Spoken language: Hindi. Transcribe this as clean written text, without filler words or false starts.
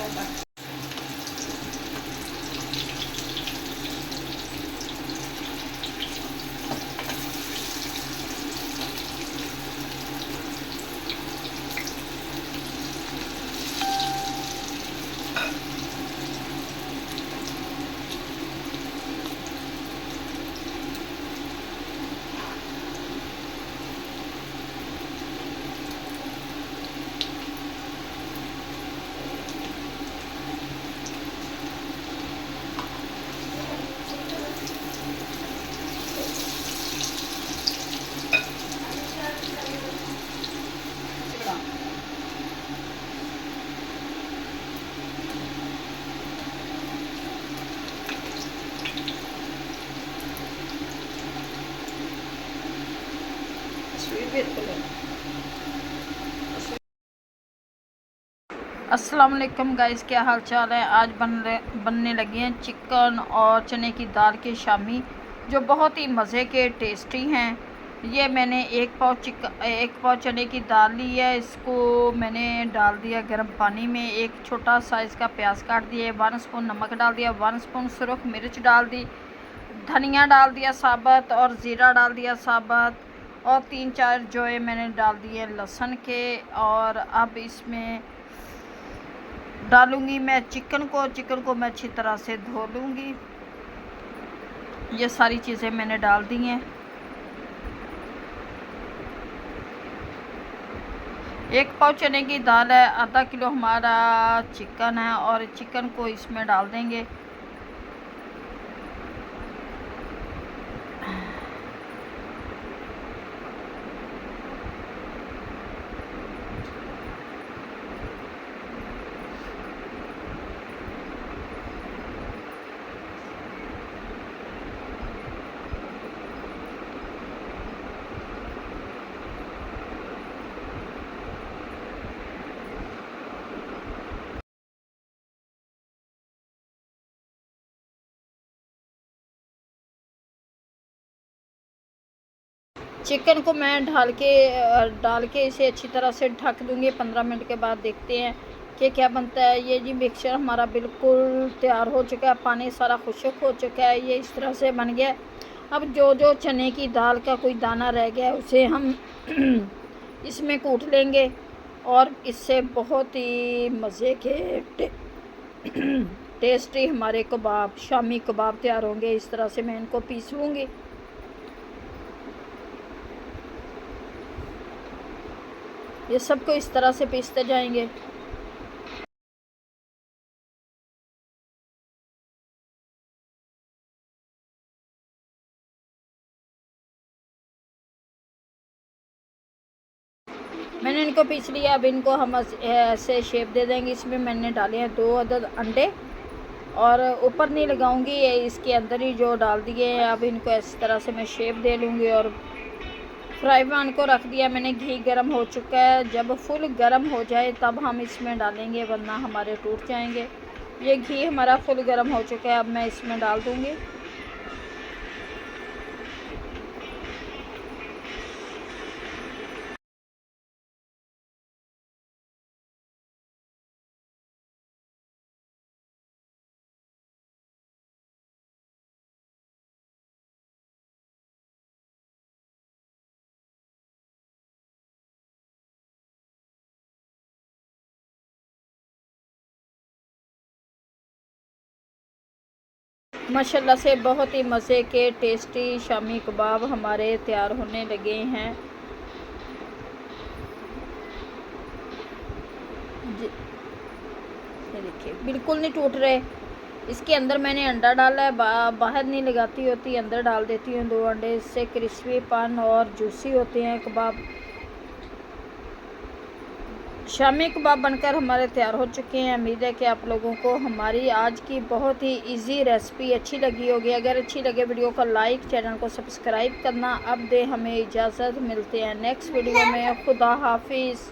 जाएगा। अस्सलाम वालेकुम गाइस, क्या हाल चाल है। आज बनने लगे हैं चिकन और चने की दाल के शामी, जो बहुत ही मज़े के टेस्टी हैं। ये मैंने एक पाव चने की दाल ली है। इसको मैंने डाल दिया गर्म पानी में। एक छोटा साइज़ का प्याज काट दिया, 1 स्पून नमक डाल दिया, 1 स्पून सुरख मिर्च डाल दी, धनिया डाल दिया साबुत और ज़ीरा डाल दिया साबुत, और 3-4 जो है मैंने डाल दिए लहसुन के। और अब इसमें डालूंगी मैं चिकन को मैं अच्छी तरह से धो लूँगी। ये सारी चीज़ें मैंने डाल दी हैं। 1 पाव चने की दाल है, आधा किलो हमारा चिकन है, और चिकन को इसमें डाल देंगे। चिकन को मैं डाल के इसे अच्छी तरह से ढक दूँगी। 15 मिनट के बाद देखते हैं कि क्या बनता है। ये जी मिक्सचर हमारा बिल्कुल तैयार हो चुका है, पानी सारा खुश्क हो चुका है, ये इस तरह से बन गया। अब जो चने की दाल का कोई दाना रह गया है उसे हम इसमें कूट लेंगे, और इससे बहुत ही मज़े के टेस्टी हमारे कबाब, शामी कबाब तैयार होंगे। इस तरह से मैं इनको पीस लूँगी। ये सबको इस तरह से पीसते जाएंगे। मैंने इनको पीस लिया। अब इनको हम ऐसे शेप दे देंगे। इसमें मैंने डाले हैं 2 अदद अंडे, और ऊपर नहीं लगाऊंगी, ये इसके अंदर ही जो डाल दिए हैं। अब इनको इस तरह से मैं शेप दे लूँगी, और फ्राई पैन को रख दिया मैंने। घी गर्म हो चुका है, जब फुल गर्म हो जाए तब हम इसमें डालेंगे, वरना हमारे टूट जाएंगे। ये घी हमारा फुल गर्म हो चुका है, अब मैं इसमें डाल दूँगी। माशाल्लाह से बहुत ही मज़े के टेस्टी शामी कबाब हमारे तैयार होने लगे हैं। ये देखिए बिल्कुल नहीं टूट रहे। इसके अंदर मैंने अंडा डाला है, बाहर नहीं लगाती होती, अंदर डाल देती हूँ 2 अंडे। इससे क्रिस्पीपन और जूसी होते हैं कबाब। शामी कबाब बनकर हमारे तैयार हो चुके हैं। उम्मीद है कि आप लोगों को हमारी आज की बहुत ही इजी रेसिपी अच्छी लगी होगी। अगर अच्छी लगे वीडियो को लाइक, चैनल को सब्सक्राइब करना। अब दे हमें इजाज़त, मिलते हैं नेक्स्ट वीडियो में। खुदा हाफिज़।